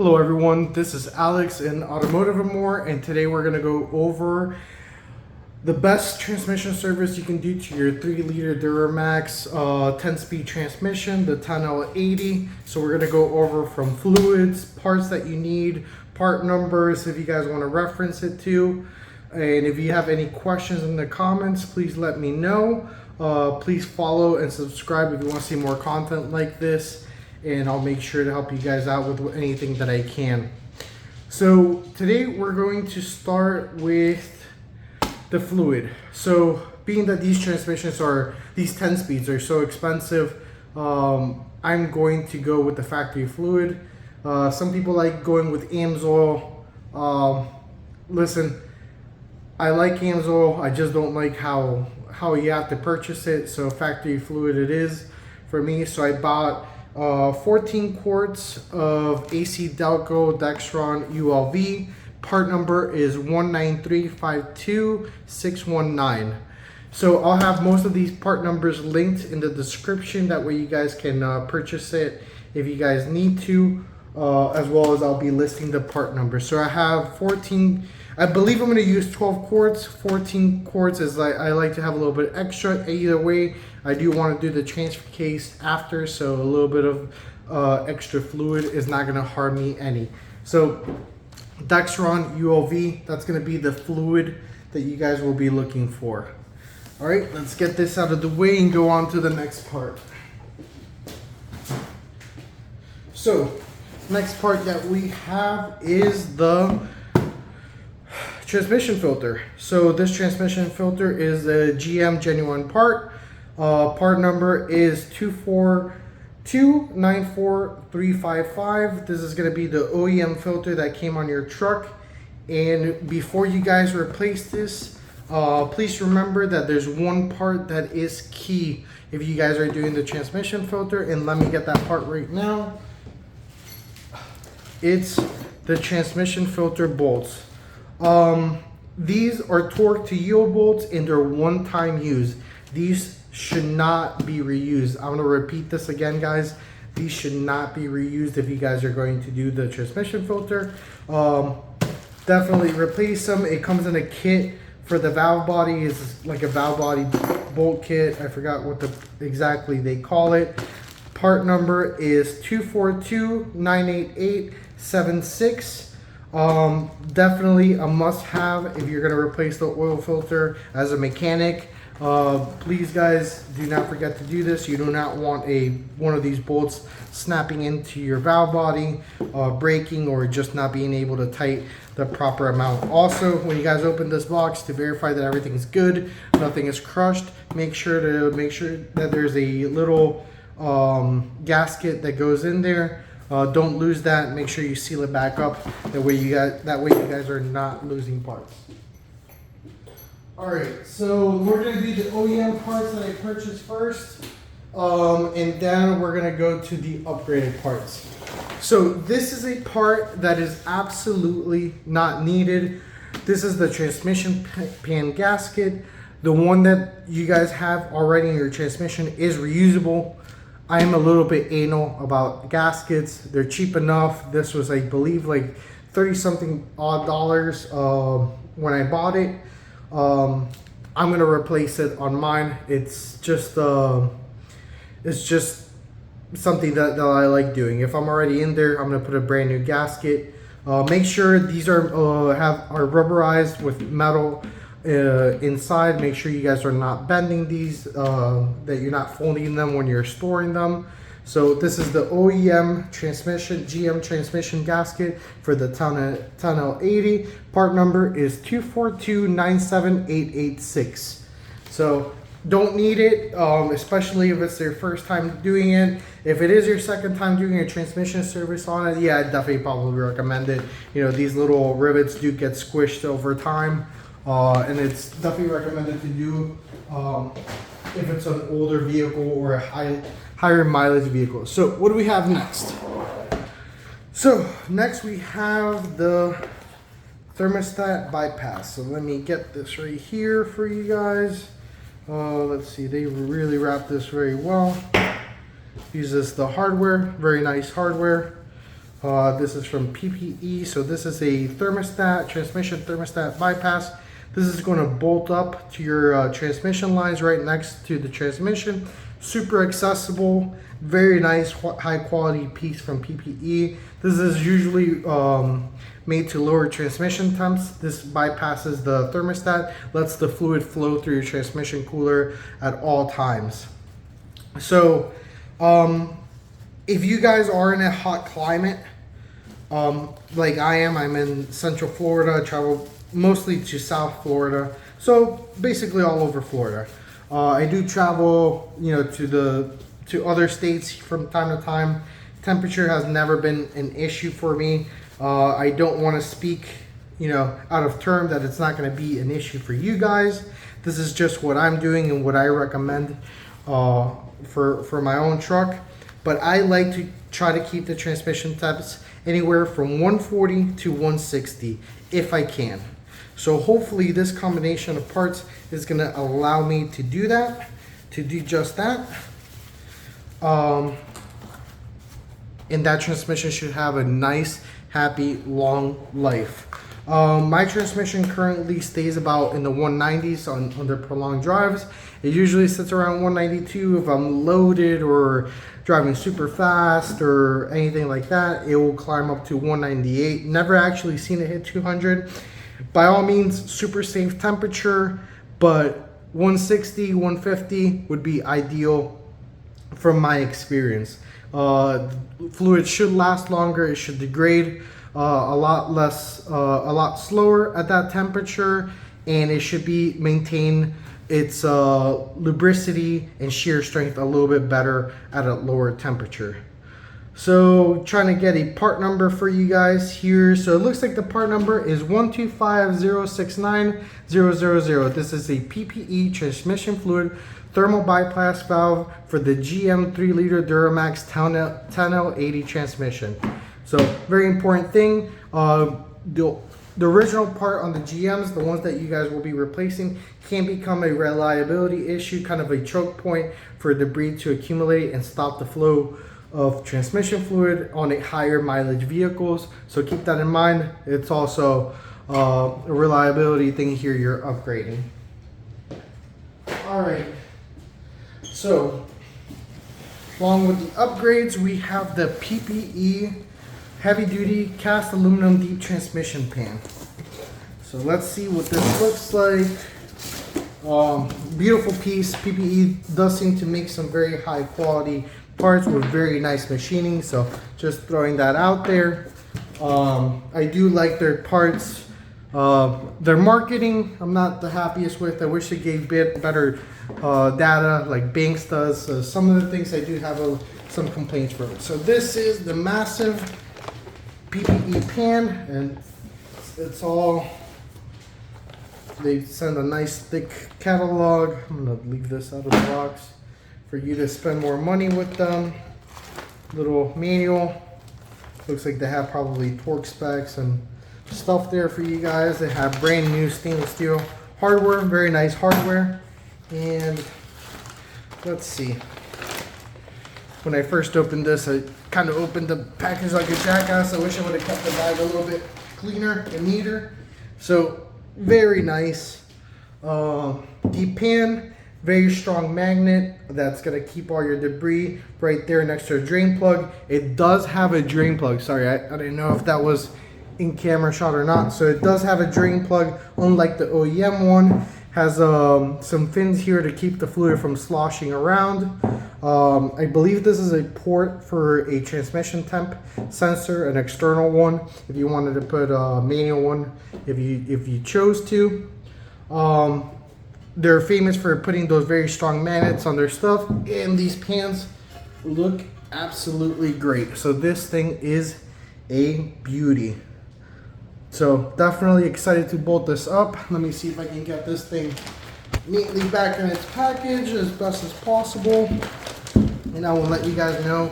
Hello everyone, this is Alex in Automotive and More, and today we're going to go over the best transmission service you can do to your 3-liter Duramax 10-speed transmission, the 10L80. So we're going to go over from fluids, parts that you need, part numbers if you guys want to reference it to, and if you have any questions in the comments, please let me know. Please follow and subscribe if you want to see more content like this, and I'll make sure to help you guys out with anything that I can. So today we're going to start with the fluid. So being that these transmissions are, these 10 speeds are so expensive, I'm going to go with the factory fluid. Some people like going with AMSOIL. Listen, I like AMSOIL, I just don't like how you have to purchase it. So factory fluid it is for me. So I bought 14 quarts of AC Delco Dextron ULV. Part number is 19352619. So I'll have most of these part numbers linked in the description. That way you guys can purchase it if you guys need to, as well as I'll be listing the part numbers. So I have 14, I believe I'm going to use 12 quarts. 14 quarts is I like to have a little bit extra. Either way, I do want to do the transfer case after, so a little bit of extra fluid is not going to harm me any. So Dextron ULV, that's going to be the fluid that you guys will be looking for. All right, let's get this out of the way and go on to the next part. So next part that we have is the transmission filter. So this transmission filter is a GM genuine part. Part number is 2429435. This is going to be the OEM filter that came on your truck. And before you guys replace this, please remember that there's one part that is key if you guys are doing the transmission filter. And let me get that part right now. It's the transmission filter bolts. These are torque to yield bolts and they're one-time use. These should not be reused. I'm going to repeat this again, guys. These should not be reused if you guys are going to do the transmission filter. Definitely replace them. It comes in a kit for the valve body. It's like a valve body bolt kit. I forgot what exactly they call it. Part number is 2429886. Definitely a must-have if you're going to replace the oil filter as a mechanic. Please guys, do not forget to do this. You do not want one of these bolts snapping into your valve body, breaking, or just not being able to tighten the proper amount. Also, when you guys open this box, to verify that everything's good, nothing is crushed, make sure that there's a little gasket that goes in there. Don't lose that. Make sure you seal it back up. That way you guys are not losing parts. Alright, so we're going to do the OEM parts that I purchased first, and then we're going to go to the upgraded parts. So this is a part that is absolutely not needed. This is the transmission pan gasket. The one that you guys have already in your transmission is reusable. I am a little bit anal about gaskets. They're cheap enough. This was, I believe, like 30-something odd dollars when I bought it. I'm gonna replace it on mine. It's just something that I like doing. If I'm already in there, I'm gonna put a brand new gasket. Make sure these are rubberized with metal inside. Make sure you guys are not bending these, that you're not folding them when you're storing them. So this is the OEM transmission, GM transmission gasket for the 10L80. Part number is 2429786. So don't need it, especially if it's your first time doing it. If it is your second time doing a transmission service on it, yeah, I'd definitely probably recommend it. You know, these little rivets do get squished over time, and it's definitely recommended to do if it's an older vehicle or a higher mileage vehicle. So what do we have next? So next we have the Thermostat Bypass. So let me get this right here for you guys. Let's see, they really wrapped this very well. Uses the hardware, very nice hardware. This is from PPE. So this is a transmission thermostat bypass. This is going to bolt up to your transmission lines right next to the transmission. Super accessible, very nice, high quality piece from PPE. This is usually made to lower transmission temps. This bypasses the thermostat, lets the fluid flow through your transmission cooler at all times. So if you guys are in a hot climate, like I am, I'm in Central Florida, travel mostly to South Florida, so basically all over Florida. I do travel, to other states from time to time. Temperature has never been an issue for me. I don't want to speak, out of term that it's not going to be an issue for you guys. This is just what I'm doing and what I recommend for my own truck. But I like to try to keep the transmission temps anywhere from 140 to 160 if I can. So hopefully this combination of parts is going to allow me to do that, to do just that. And that transmission should have a nice, happy, long life. My transmission currently stays about in the 190s on their prolonged drives. It usually sits around 192 if I'm loaded or driving super fast or anything like that. It will climb up to 198. Never actually seen it hit 200. By all means, super safe temperature, but 160, 150 would be ideal from my experience. Fluid should last longer. It should degrade a lot slower at that temperature, and it should be maintain its lubricity and shear strength a little bit better at a lower temperature. So trying to get a part number for you guys here. So it looks like the part number is 125069000. This is a PPE transmission fluid thermal bypass valve for the GM 3-liter Duramax 10L80 transmission. So very important thing. The original part on the GMs, the ones that you guys will be replacing, can become a reliability issue, kind of a choke point for debris to accumulate and stop the flow of transmission fluid on a higher mileage vehicles. So keep that in mind. It's also a reliability thing here you're upgrading. All right. So along with the upgrades, we have the PPE heavy duty cast aluminum deep transmission pan. So let's see what this looks like. Beautiful piece. PPE does seem to make some very high quality parts with very nice machining, so just throwing that out there. I do like their parts. Their marketing I'm not the happiest with. I wish they gave better data like Banks does. Some of the things I do have some complaints for it. So this is the massive PPE pan, and it's all, they send a nice thick catalog. I'm gonna leave this out of the box for you to spend more money with them. Little manual. Looks like they have probably torque specs and stuff there for you guys. They have brand new stainless steel hardware, very nice hardware. And let's see. When I first opened this, I kind of opened the package like a jackass. I wish I would have kept the bag a little bit cleaner and neater. So very nice. Deep pan, very strong magnet that's gonna keep all your debris right there next to a drain plug. It does have a drain plug. Sorry, I didn't know if that was in camera shot or not. So it does have a drain plug, unlike the OEM one. Has some fins here to keep the fluid from sloshing around. I believe this is a port for a transmission temp sensor, an external one. If you wanted to put a manual one, if you chose to. They're famous for putting those very strong magnets on their stuff, and these pans look absolutely great. So this thing is a beauty. So definitely excited to bolt this up. Let me see if I can get this thing neatly back in its package as best as possible. And I will let you guys know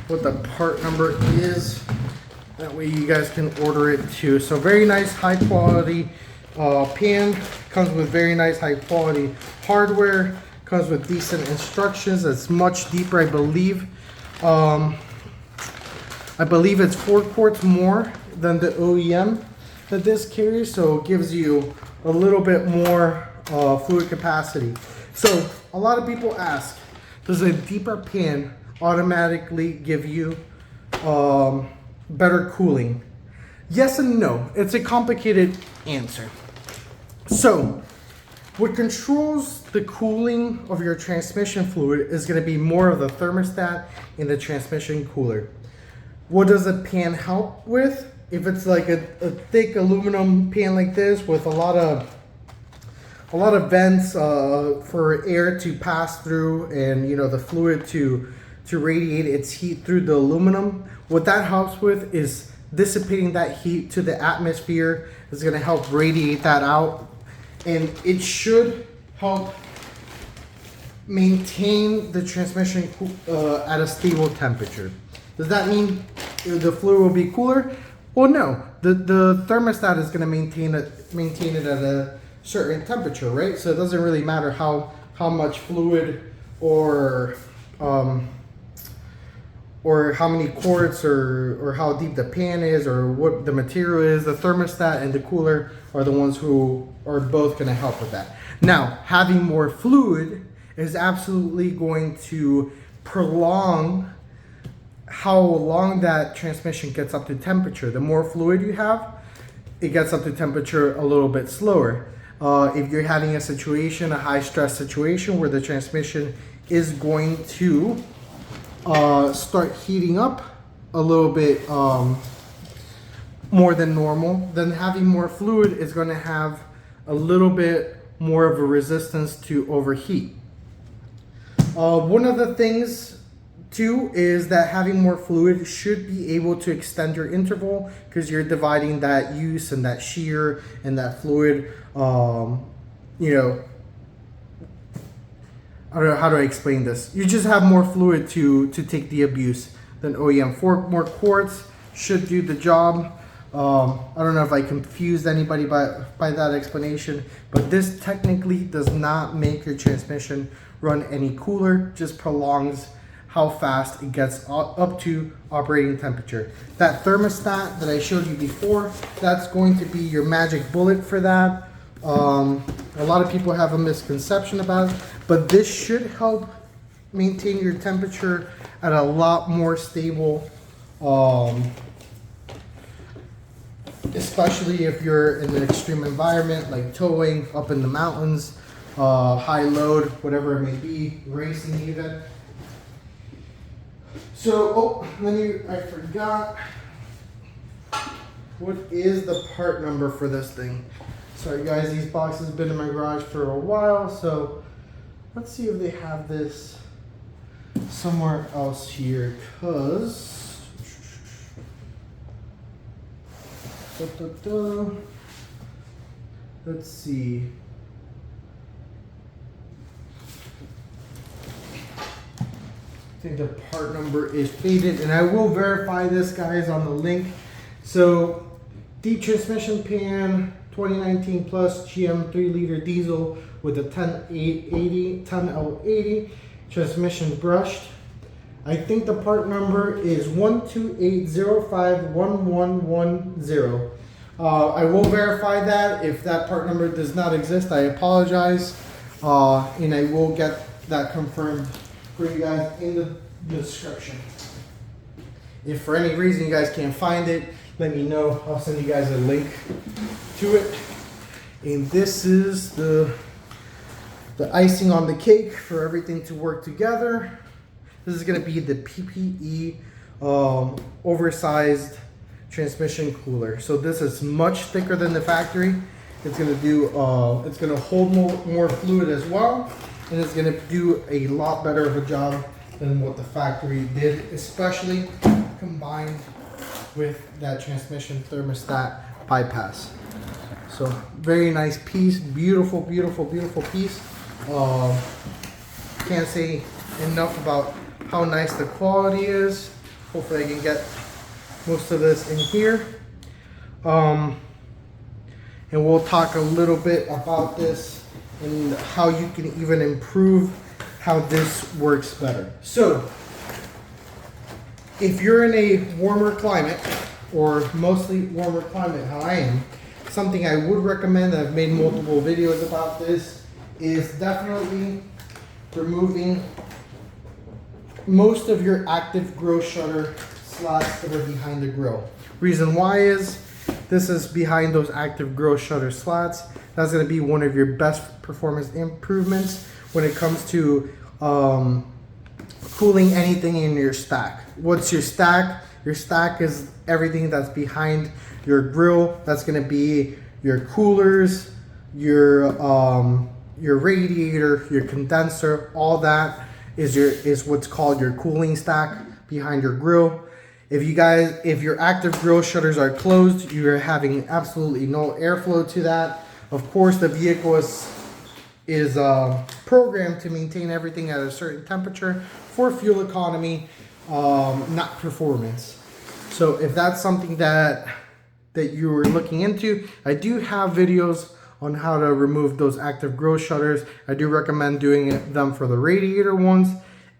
what the part number is. That way you guys can order it too. So very nice high quality pan. Comes with very nice high quality hardware. Comes with decent instructions. It's much deeper, I believe. I believe it's 4 quarts more than the OEM that this carries, so it gives you a little bit more fluid capacity. So a lot of people ask, does a deeper pan automatically give you better cooling? Yes and no. It's a complicated answer. So what controls the cooling of your transmission fluid is going to be more of the thermostat in the transmission cooler. What does a pan help with? If it's like a thick aluminum pan like this with a lot of vents for air to pass through, and the fluid to radiate its heat through the aluminum, what that helps with is dissipating that heat to the atmosphere. Is going to help radiate that out, and it should help maintain the transmission at a stable temperature. Does that mean the fluid will be cooler? Well, no. The thermostat is going to maintain it at a certain temperature, right? So it doesn't really matter how much fluid or how many quarts or how deep the pan is or what the material is. The thermostat and the cooler are the ones who are both going to help with that. Now, having more fluid is absolutely going to prolong how long that transmission gets up to temperature. The more fluid you have, it gets up to temperature a little bit slower. If you're having a situation, a high stress situation where the transmission is going to start heating up a little bit more than normal, then having more fluid is going to have a little bit more of a resistance to overheat. One of the things too is that having more fluid should be able to extend your interval, because you're dividing that use and that shear and that fluid. I don't know how to explain this. You just have more fluid to take the abuse than OEM. 4 more quarts should do the job. I don't know if I confused anybody by that explanation, but this technically does not make your transmission run any cooler, just prolongs how fast it gets up to operating temperature. That thermostat that I showed you before, that's going to be your magic bullet for that. A lot of people have a misconception about it, but this should help maintain your temperature at a lot more stable, especially if you're in an extreme environment like towing, up in the mountains, high load, whatever it may be, racing even. So, I forgot. What is the part number for this thing? Sorry guys, these boxes have been in my garage for a while, so let's see if they have this somewhere else here, because let's see. I think the part number is faded, and I will verify this, guys, on the link. So, deep transmission pan, 2019 plus GM 3-liter diesel with a 10L80 transmission brushed. I think the part number is 128051110. I will verify that. If that part number does not exist, I apologize, and I will get that confirmed for you guys in the description. If for any reason you guys can't find it, let me know. I'll send you guys a link to it. And this is the icing on the cake for everything to work together. This is going to be the PPE oversized transmission cooler. So this is much thicker than the factory. It's going to do it's going to hold more fluid as well, and it's going to do a lot better of a job than what the factory did, especially combined with that transmission thermostat bypass. So very nice piece, beautiful, beautiful, beautiful piece. Can't say enough about how nice the quality is. Hopefully I can get most of this in here. And we'll talk a little bit about this and how you can even improve how this works better. So if you're in a warmer climate, or mostly warmer climate, how I am, something I would recommend, I've made multiple videos about this, is definitely removing most of your active grill shutter slats that are behind the grill. Reason why is, this is behind those active grill shutter slats. That's going to be one of your best performance improvements when it comes to cooling anything in your stack. What's your stack? Your stack is everything that's behind your grill. That's going to be your coolers, your radiator, your condenser. All that is what's called your cooling stack behind your grill. If your active grill shutters are closed, you're having absolutely no airflow to that. Of course, the vehicle is programmed to maintain everything at a certain temperature for fuel economy, not performance. So if that's something that you were looking into, I do have videos on how to remove those active grill shutters. I do recommend doing them for the radiator ones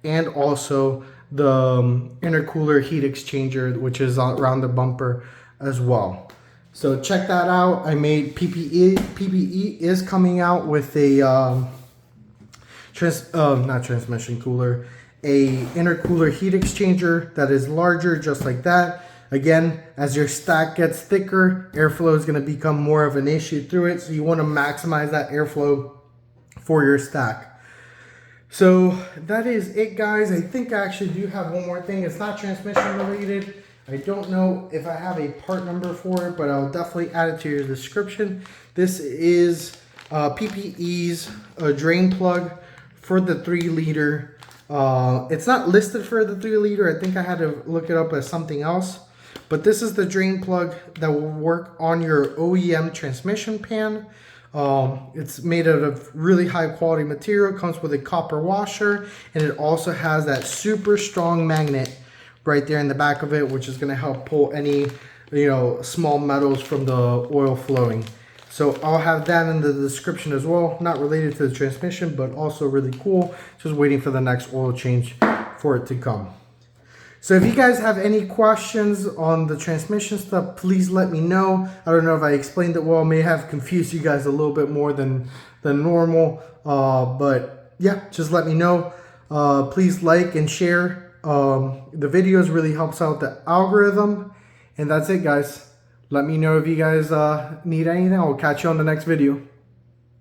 and also the intercooler heat exchanger, which is around the bumper as well. So check that out. I made PPE is coming out with a not transmission cooler, a intercooler heat exchanger that is larger, just like that. Again, as your stack gets thicker, airflow is going to become more of an issue through it. So you want to maximize that airflow for your stack. So that is it, guys. I think I actually do have one more thing. It's not transmission related. I don't know if I have a part number for it, but I'll definitely add it to your description. This is PPE's drain plug for the 3-liter. It's not listed for the 3-liter. I think I had to look it up as something else. But this is the drain plug that will work on your OEM transmission pan. It's made out of really high quality material, comes with a copper washer, and it also has that super strong magnet right there in the back of it, which is going to help pull any, small metals from the oil flowing. So I'll have that in the description as well. Not related to the transmission, but also really cool. Just waiting for the next oil change for it to come. So if you guys have any questions on the transmission stuff, please let me know. I don't know if I explained it well. I may have confused you guys a little bit more than normal. But yeah, just let me know. Please like and share. The videos really helps out the algorithm. And that's it, guys. Let me know if you guys need anything. I'll catch you on the next video.